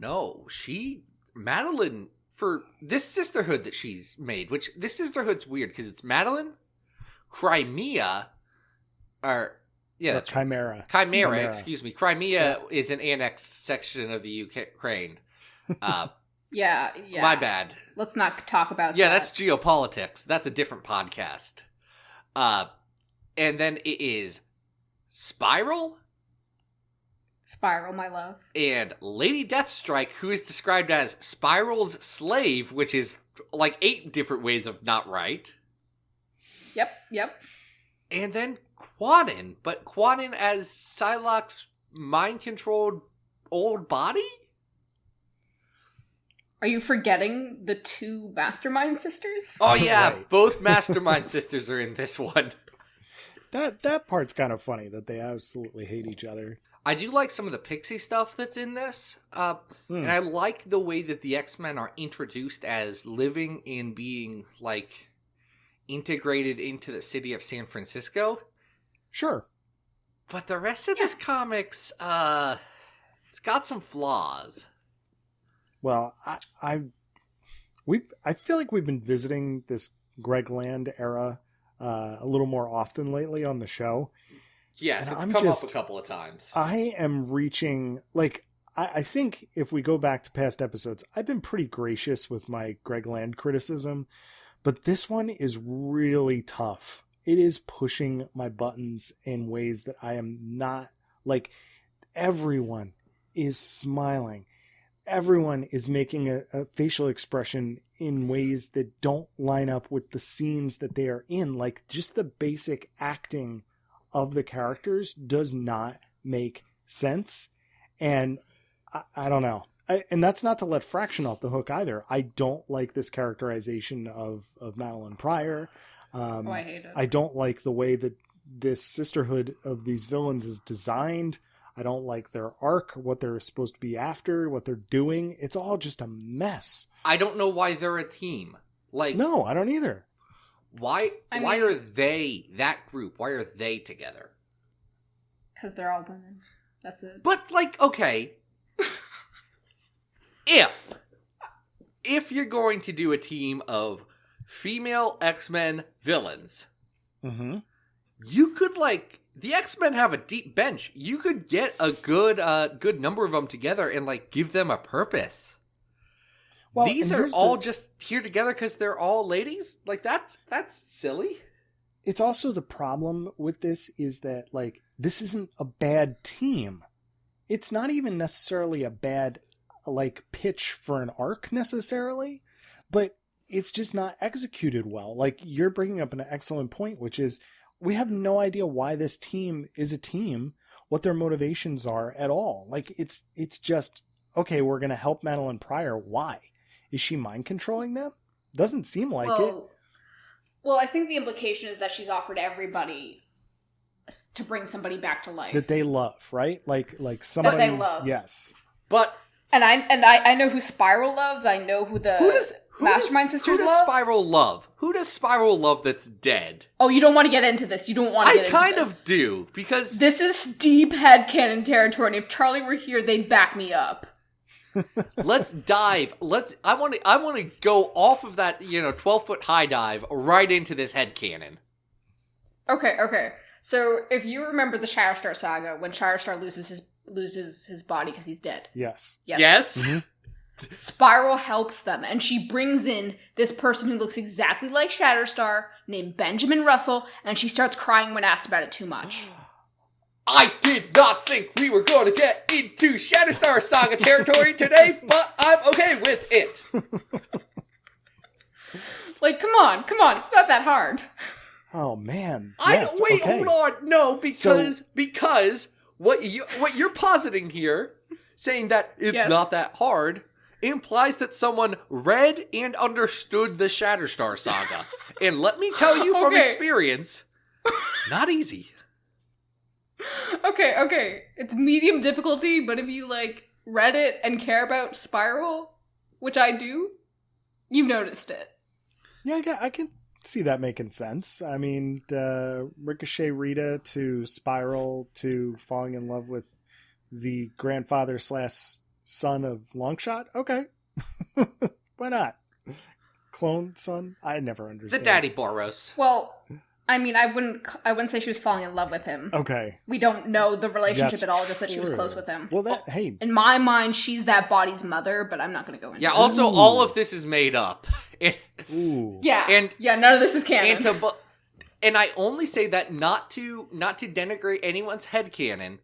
Madeline, for this Sisterhood that she's made, which this Sisterhood's weird, because it's Madeline, Crimea, that's Chimera. Chimera, excuse me. Crimea is an annexed section of the Ukraine. Yeah. My bad. Let's not talk about that. Yeah, that's geopolitics. That's a different podcast. And then it is Spiral Spiral, my love. And Lady Deathstrike, who is described as Spiral's slave, which is like 8 different ways of not right. Yep. And then Quanin, but Quanin as Psylocke's mind-controlled old body? Are you forgetting the 2 Mastermind sisters? Oh yeah, Right. both Mastermind sisters are in this one. That part's kind of funny that they absolutely hate each other. I do like some of the Pixie stuff that's in this, and I like the way that the X-Men are introduced as living and being, like, integrated into the city of San Francisco. Sure. But the rest of this comics, it's got some flaws. Well, I feel like we've been visiting this Greg Land era a little more often lately on the show. Yes, And it's I'm come just- up a couple of times. I am reaching, like, I think if we go back to past episodes, I've been pretty gracious with my Greg Land criticism, but this one is really tough. It is pushing my buttons in ways that I am not, like, everyone is smiling. Everyone is making a facial expression in ways that don't line up with the scenes that they are in. Like, just the basic acting of the characters does not make sense. And I don't know. And that's not to let Fraction off the hook either. I don't like this characterization of Madeline Pryor. I hate it. I don't like the way that this sisterhood of these villains is designed. I don't like their arc, what they're supposed to be after, what they're doing. It's all just a mess. I don't know why they're a team. Like, No, I don't either. why I why mean- are they, that group, why are they together? Because they're all women. That's it. But, like, okay, if you're going to do a team of female X-Men villains, Mm-hmm. you could, like, the X-Men have a deep bench. You could get a good number of them together and, like, give them a purpose. Well, These and are here's all just here together because they're all ladies? Like, that's silly. It's also the problem with this is that, like, this isn't a bad team. It's not even necessarily a bad, like, pitch for an arc necessarily, but it's just not executed well. Like, you're bringing up an excellent point, which is we have no idea why this team is a team, what their motivations are at all. Like, it's just, okay, we're going to help Madeline Pryor. Why? Is she mind controlling them? Doesn't seem like it. Well, I think the implication is that she's offered everybody to bring somebody back to life. That they love, right? Like somebody they love. Yes. But And I know who Spiral loves. I know who the Mastermind sisters who does love. Spiral love? Who does Spiral love that's dead? Oh, you don't want to get into this. You don't want to get I into kind this. of do, because This is deep headcanon territory, and if Charlie were here, they'd back me up. let's dive. I want to go off of that, 12-foot high dive right into this headcanon. Okay. So, if you remember the Shatterstar saga, when Shatterstar loses his body because he's dead. Yes. Yes? Spiral helps them, and she brings in this person who looks exactly like Shatterstar, named Benjamin Russell, and she starts crying when asked about it too much. I did not think we were going to get into Shatterstar Saga territory today, but I'm okay with it. Like, come on, it's not that hard. Oh man. Wait, okay. hold on. No, because what you're positing here, saying that it's Yes. not that hard, implies that someone read and understood the Shatterstar Saga. And let me tell you from Okay. experience, not easy. Okay. It's medium difficulty, but if you, like, read it and care about Spiral, which I do, you've noticed it. Yeah, I can see that making sense. I mean, Ricochet Rita to Spiral to falling in love with the grandfather / son of Longshot. Okay. Why not? Clone son? I never The understood. Daddy Boros. Well, I mean, I wouldn't say she was falling in love with him. Okay. We don't know the relationship That's at all, just that she was true. close with him. Well, hey, In my mind, she's that body's mother, but I'm not going to go into Yeah, it. also, Ooh. all of this is made up. ooh. Yeah, none of this is canon. And I only say that not to denigrate anyone's headcanon,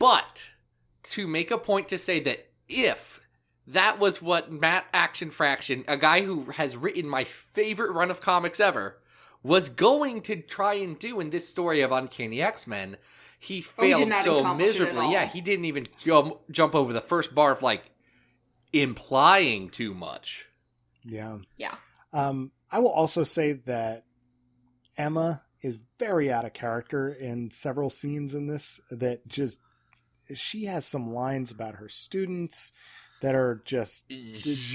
But to make a point to say that if that was what Matt Action Fraction, a guy who has written my favorite run of comics ever, was going to try and do in this story of Uncanny X-Men, he failed so miserably. Yeah, he didn't even jump over the first bar of, like, implying too much. Yeah. Yeah. I will also say that Emma is very out of character in several scenes in this, that just, she has some lines about her students that are just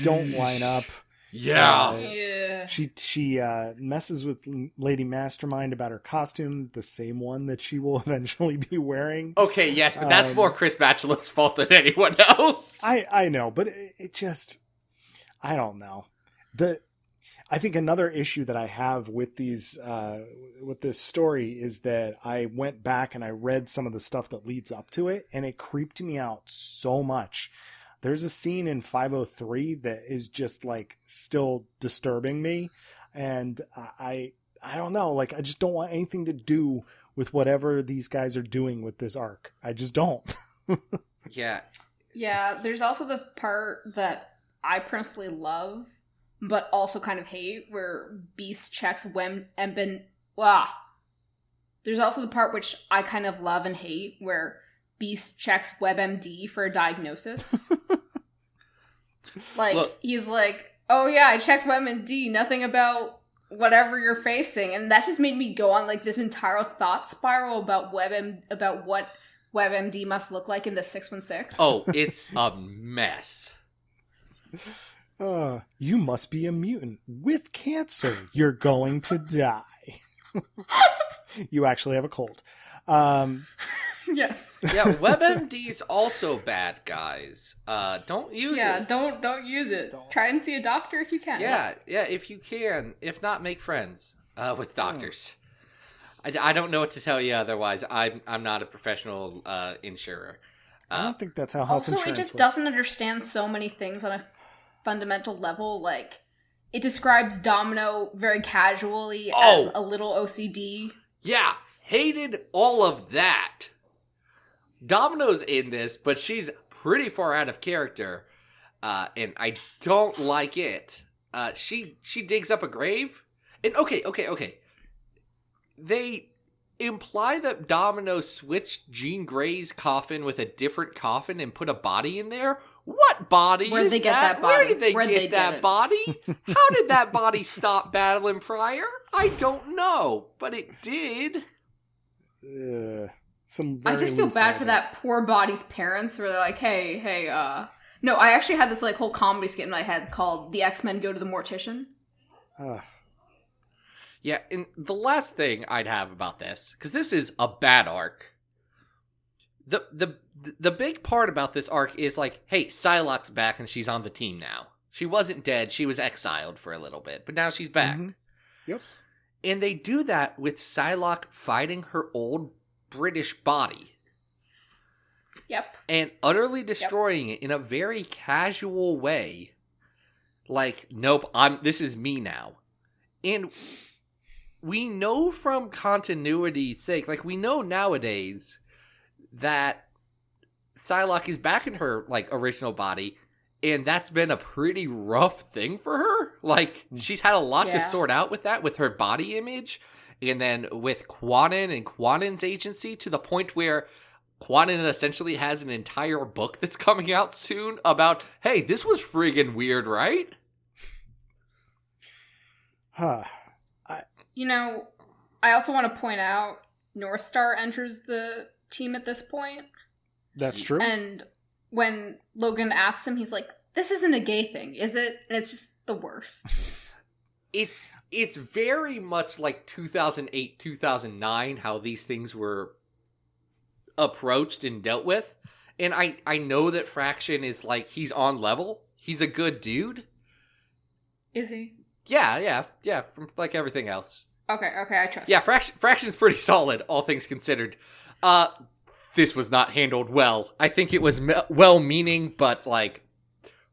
don't line up. Yeah. She messes with Lady Mastermind about her costume, the same one that she will eventually be wearing. Okay, yes, but that's more Chris Bachelor's fault than anyone else. I know, but it just, I don't know. I think another issue that I have with these with this story is that I went back and I read some of the stuff that leads up to it, and it creeped me out so much. There's a scene in 503 that is just, like, still disturbing me, and I don't know, like, I just don't want anything to do with whatever these guys are doing with this arc. I just don't. Yeah. Yeah, there's also the part that I personally love, but also kind of hate, where Beast checks There's also the part which I kind of love and hate, where Beast checks WebMD for a diagnosis. Like, look, he's like, oh yeah, I checked WebMD, nothing about whatever you're facing. And that just made me go on, like, this entire thought spiral about about what WebMD must look like in the 616. Oh, it's a mess. You must be a mutant with cancer. You're going to die. You actually have a cold. Yes. Yeah, WebMD's also bad, guys. Don't use it. Yeah, don't use it. Try and see a doctor if you can. Yeah, if you can. If not, make friends with doctors. I don't know what to tell you otherwise. I'm not a professional insurer. I don't think that's how health insurance works. Also, it just doesn't understand so many things on a fundamental level. Like, it describes Domino very casually as a little OCD. Yeah, hated all of that. Domino's in this, but she's pretty far out of character, and I don't like it. She digs up a grave, and okay. They imply that Domino switched Jean Grey's coffin with a different coffin and put a body in there. What body? Where did they get that body? Where did they get that body? How did that body stop battling Pryor? I don't know, but it did. I just feel bad for that poor body's parents, where they're like, hey, no, I actually had this, like, whole comedy skit in my head called The X-Men Go to the Mortician. Yeah, and the last thing I'd have about this, because this is a bad arc, the big part about this arc is, like, hey, Psylocke's back and she's on the team now. She wasn't dead, she was exiled for a little bit, but now she's back. Mm-hmm. Yep. And they do that with Psylocke fighting her old British body. Yep. And utterly destroying it in a very casual way. Like, nope, this is me now. And we know from continuity's sake, like, we know nowadays that Psylocke is back in her, like, original body, and that's been a pretty rough thing for her. Like, she's had a lot to sort out with that, with her body image, and then with Quanon and Quanon's agency, to the point where Quanon essentially has an entire book that's coming out soon about, hey, this was friggin' weird, right? You know, I also want to point out North Star enters the team at this point. That's true. And when Logan asks him, he's like, this isn't a gay thing, is it? And it's just the worst. It's very much like 2008, 2009, how these things were approached and dealt with. And I know that Fraction is, like, he's on level. He's a good dude. Is he? Yeah, from, like, everything else. Okay, I trust. Yeah, Fraction's pretty solid, all things considered. This was not handled well. I think it was well-meaning, but, like,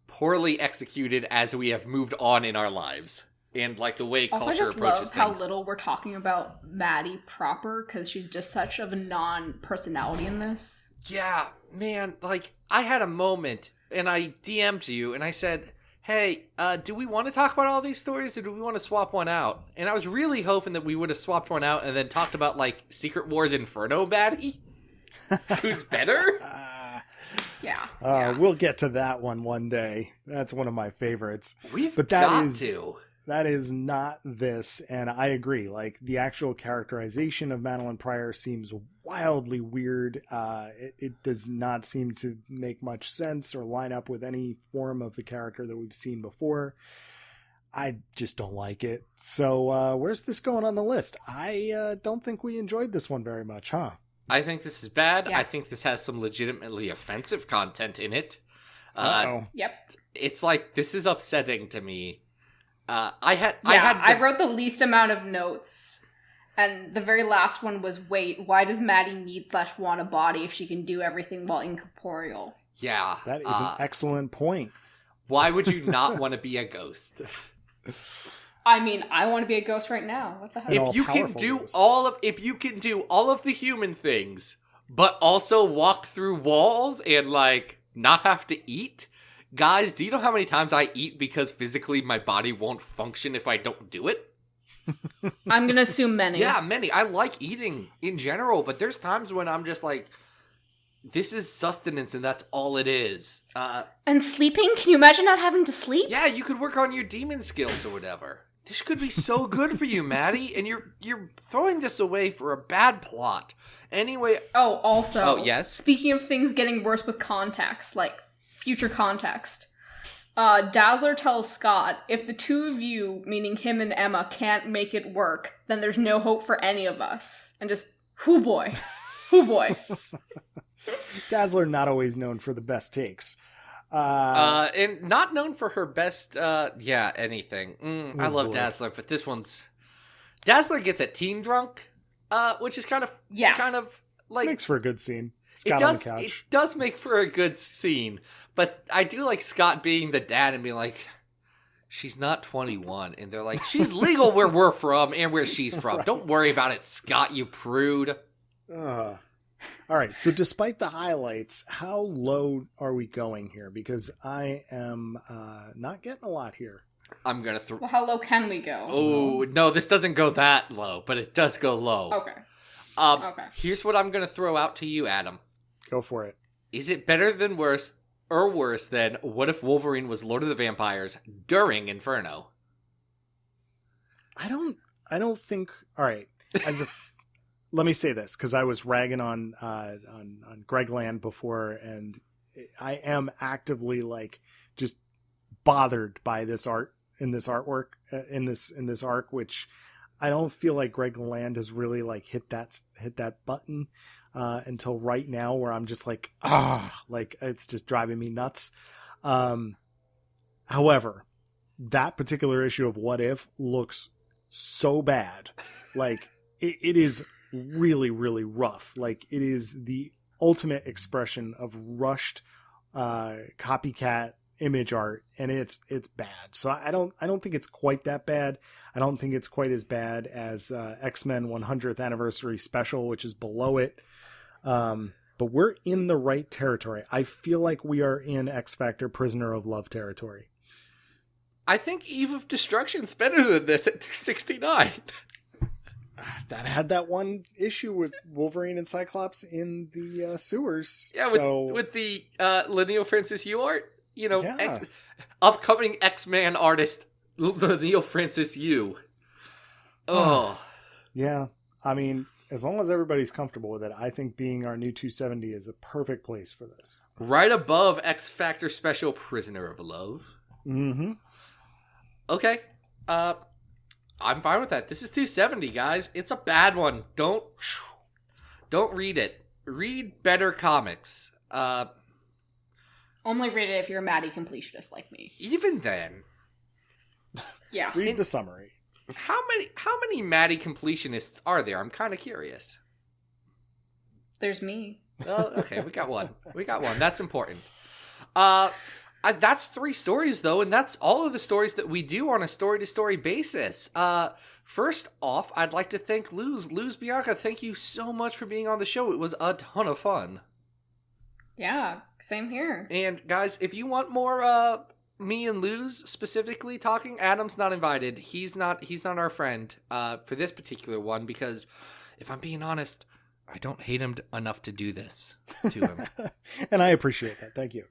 poorly executed as we have moved on in our lives. And, like, the way culture approaches things. Also, I just love how little we're talking about Maddie proper, because she's just such of a non-personality in this. Yeah, man, like, I had a moment, and I DM'd you, and I said, hey, do we want to talk about all these stories, or do we want to swap one out? And I was really hoping that we would have swapped one out and then talked about, like, Secret Wars Inferno baddie? Who's better? Yeah. We'll get to that one day. That's one of my favorites. But that is not this, and I agree. Like, the actual characterization of Madeline Pryor seems wildly weird. It does not seem to make much sense or line up with any form of the character that we've seen before. I just don't like it. So where's this going on the list? I don't think we enjoyed this one very much, huh? I think this is bad. Yeah. I think this has some legitimately offensive content in it. Yep. It's like, this is upsetting to me. I wrote the least amount of notes, and the very last one was, wait, why does Maddie need/want a body if she can do everything while incorporeal? Yeah. That is an excellent point. Why would you not want to be a ghost? I mean, I want to be a ghost right now. What the hell? If you can do all of the human things, but also walk through walls and, like, not have to eat, guys, do you know how many times I eat because physically my body won't function if I don't do it? I'm gonna assume many. Yeah, many. I like eating in general, but there's times when I'm just like, this is sustenance and that's all it is. And sleeping? Can you imagine not having to sleep? Yeah, you could work on your demon skills or whatever. This could be so good for you, Maddie, and you're throwing this away for a bad plot. Anyway. Oh, also. Oh, yes? Speaking of things getting worse with context, like future context. Dazzler tells Scott, if the two of you, meaning him and Emma, can't make it work, then there's no hope for any of us. And just, hoo boy. Hoo boy. Dazzler not always known for the best takes. And not known for her best, anything. I love Dazzler, but this one's... Dazzler gets a teen drunk, which is kind of like... Makes for a good scene. Scott on the couch. It does make for a good scene, but I do like Scott being the dad and being like, she's not 21. And they're like, she's legal where we're from and where she's from. Right. Don't worry about it, Scott, you prude. All right, so despite the highlights, how low are we going here? Because I am not getting a lot here. I'm going to Well, how low can we go? Oh, no, this doesn't go that low, but it does go low. Okay. Okay. Here's what I'm going to throw out to you, Adam. Go for it. Is it better than worse than what if Wolverine was Lord of the Vampires during Inferno? I don't think. All right. Let me say this, because I was ragging on Greg Land before, and I am actively like just bothered by this art in this artwork in this arc, which I don't feel like Greg Land has really like hit that button until right now, where I'm just like like it's just driving me nuts. However, that particular issue of What If looks so bad, like it is really, really rough. Like, it is the ultimate expression of rushed copycat image art, and it's bad. So I don't think it's quite that bad. I don't think it's quite as bad as X-Men 100th Anniversary Special, which is below it. But we're in the right territory. I feel like we are in X Factor Prisoner of Love territory. I think Eve of Destruction's better than this at 269. That had that one issue with Wolverine and Cyclops in the sewers. Yeah, so... with the Linneo Francis Yu art. You know, yeah. Upcoming X-Man artist Linneo Francis Yu. Oh. Yeah, I mean, as long as everybody's comfortable with it, I think being our new 270 is a perfect place for this. Right above X Factor Special Prisoner of Love. Mm-hmm. Okay. I'm fine with that. This is 270, guys. It's a bad one. Don't read it. Read better comics. Only read it if you're a Maddie completionist like me. Even then. Yeah. Read the summary. How many Maddie completionists are there? I'm kind of curious. There's me. Oh, okay. We got one. That's important. That's 3 stories, though, and that's all of the stories that we do on a story-to-story basis. First off, I'd like to thank Luz. Luz Bianca, thank you so much for being on the show. It was a ton of fun. Yeah, same here. And guys, if you want more me and Luz specifically talking, Adam's not invited. He's not our friend for this particular one, because if I'm being honest, I don't hate him enough to do this to him. And I appreciate that. Thank you.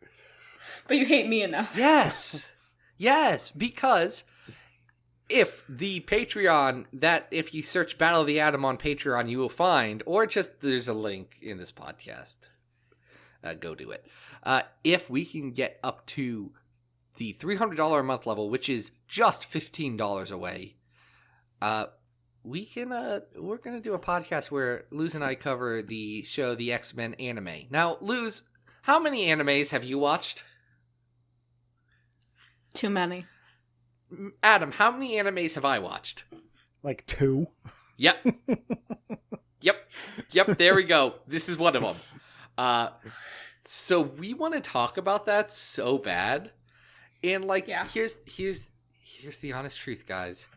But you hate me enough. Yes, because if the Patreon, that if you search Battle of the Atom on Patreon, you will find, or just there's a link in this podcast. Go do it. If we can get up to the $300 a month level, which is just $15 away, we're gonna do a podcast where Luz and I cover the show, the X-Men anime. Now, Luz, how many animes have you watched? Too many. Adam, how many animes have I watched? Like 2. Yep. Yep, there we go. This is one of them. So we want to talk about that so bad. And here's the honest truth, guys.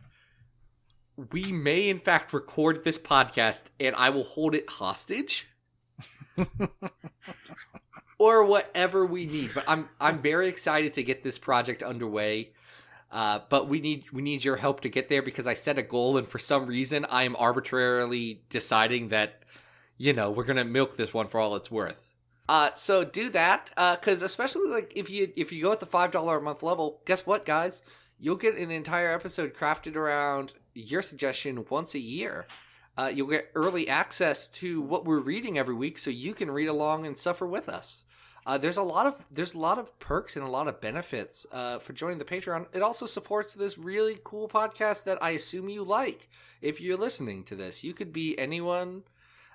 We may in fact record this podcast and I will hold it hostage. Or whatever we need. But I'm very excited to get this project underway. But we need your help to get there, because I set a goal, and for some reason I am arbitrarily deciding that, we're gonna milk this one for all it's worth. So do that, because especially if you go at the $5 a month level, guess what, guys? You'll get an entire episode crafted around your suggestion once a year. You'll get early access to what we're reading every week, so you can read along and suffer with us. There's a lot of perks and a lot of benefits for joining the Patreon. It also supports this really cool podcast that I assume you like. If you're listening to this, you could be anyone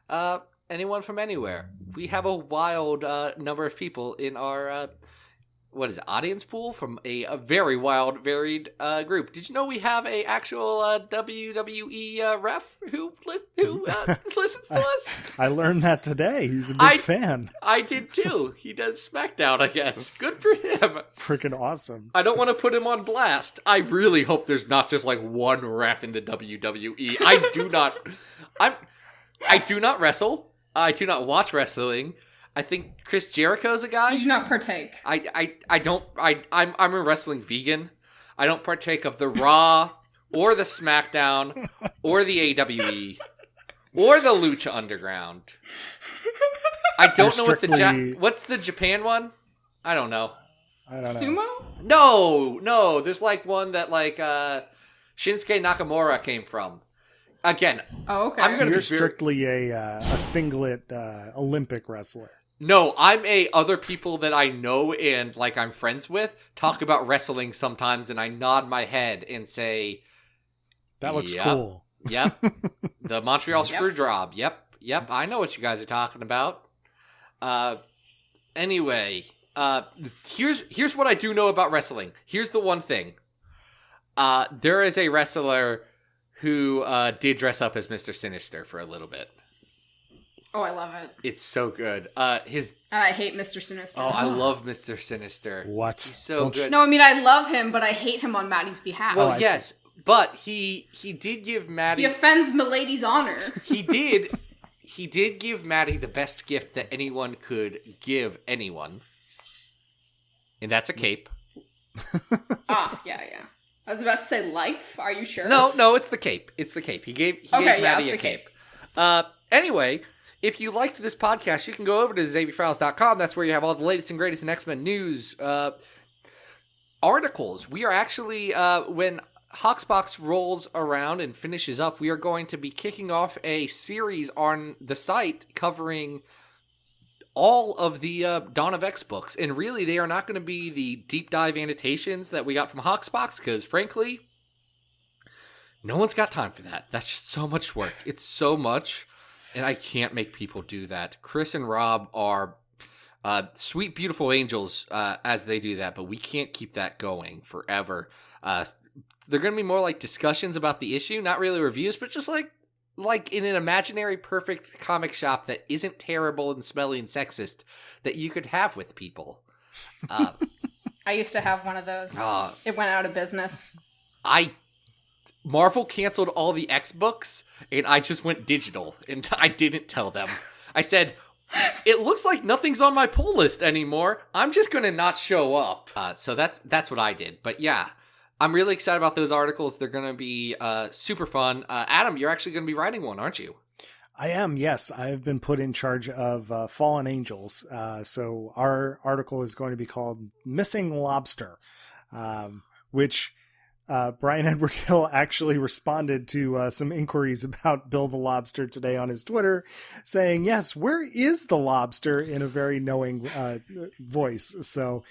from anywhere. We have a wild number of people in our audience pool from a very wild, varied group. Did you know we have a actual WWE ref who listens to us? I learned that today. He's a big fan. I did too. He does SmackDown, I guess. Good for him. Freaking awesome. I don't want to put him on blast. I really hope there's not just one ref in the WWE. I do not wrestle. I do not watch wrestling. I think Chris Jericho's a guy. You do not partake. I'm a wrestling vegan. I don't partake of the Raw or the SmackDown or the AWE or the Lucha Underground. I don't know what's the Japan one? I don't know. Sumo? No. There's one that Shinsuke Nakamura came from. Again. Oh, okay. So you're strictly a singlet Olympic wrestler. No, I'm other people that I know and I'm friends with talk about wrestling sometimes, and I nod my head and say, "That looks cool." Yep. The Montreal Screwjob. Yep. I know what you guys are talking about. Anyway, here's what I do know about wrestling. Here's the one thing. There is a wrestler who did dress up as Mr. Sinister for a little bit. Oh, I love it. It's so good. I hate Mr. Sinister. Oh, I love Mr. Sinister. What? He's so good. No, I mean, I love him, but I hate him on Maddie's behalf. Well, yes, but he did give Maddie... He offends Milady's honor. He did give Maddie the best gift that anyone could give anyone. And that's a cape. Yeah. I was about to say life. Are you sure? No, it's the cape. It's the cape. He gave Maddie a cape. Anyway... If you liked this podcast, you can go over to XavierFiles.com. That's where you have all the latest and greatest in X-Men news, articles. We are actually, when Hoxbox rolls around and finishes up, we are going to be kicking off a series on the site covering all of the Dawn of X books. And really, they are not going to be the deep dive annotations that we got from Hoxbox, because frankly, no one's got time for that. That's just so much work. It's so much. And I can't make people do that. Chris and Rob are sweet, beautiful angels as they do that, but we can't keep that going forever. They're going to be more discussions about the issue, not really reviews, but just like in an imaginary perfect comic shop that isn't terrible and smelly and sexist that you could have with people. I used to have one of those. It went out of business. Marvel canceled all the X books, and I just went digital, and I didn't tell them. I said, it looks like nothing's on my pull list anymore. I'm just going to not show up. So that's what I did. But yeah, I'm really excited about those articles. They're going to be super fun. Adam, you're actually going to be writing one, aren't you? I am, yes. I have been put in charge of Fallen Angels. So our article is going to be called Missing Lobster, which Brian Edward Hill actually responded to some inquiries about Bill the Lobster today on his Twitter, saying, yes, where is the lobster, in a very knowing voice. So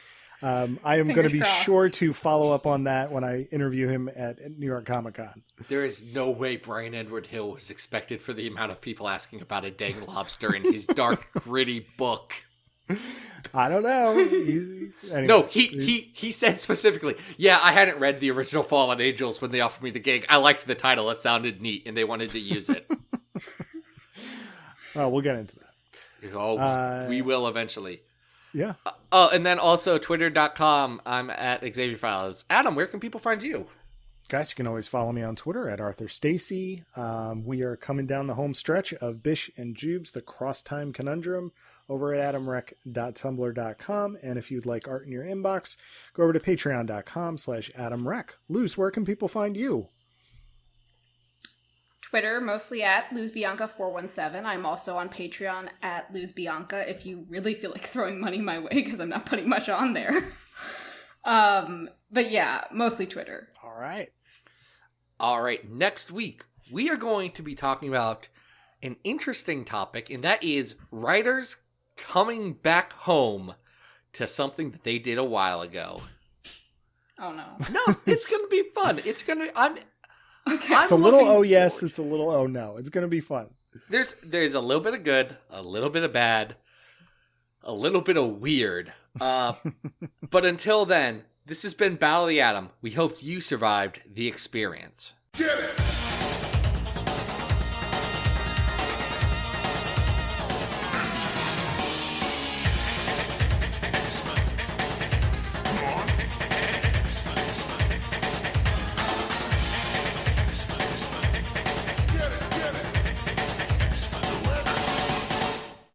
I am going to be sure to follow up on that when I interview him at New York Comic Con. There is no way Brian Edward Hill was expected for the amount of people asking about a dang lobster in his dark, gritty book. I don't know. Anyway, no, he said specifically, yeah, I hadn't read the original Fallen Angels when they offered me the gig. I liked the title. It sounded neat, and they wanted to use it. Well, we'll get into that. Oh, we will eventually. Yeah. And then also twitter.com. I'm at Xavier Files. Adam, where can people find you? Guys, you can always follow me on Twitter at Arthur Stacy. We are coming down the home stretch of Bish and Jubes, the Cross-Time Conundrum, over at adamrec.tumblr.com. And if you'd like art in your inbox, go over to patreon.com/adamrec. Luz, where can people find you? Twitter, mostly at LuzBianca417. I'm also on Patreon at LuzBianca if you really feel like throwing money my way, because I'm not putting much on there. But yeah, mostly Twitter. All right. Next week, we are going to be talking about an interesting topic, and that is writers coming back home to something that they did a while ago. Oh no. No, it's going to be fun. It's going to be... It's a little oh yes, it's a little oh no. It's going to be fun. There's a little bit of good, a little bit of bad, a little bit of weird. But until then, this has been Battle of the Atom. We hoped you survived the experience. Get it!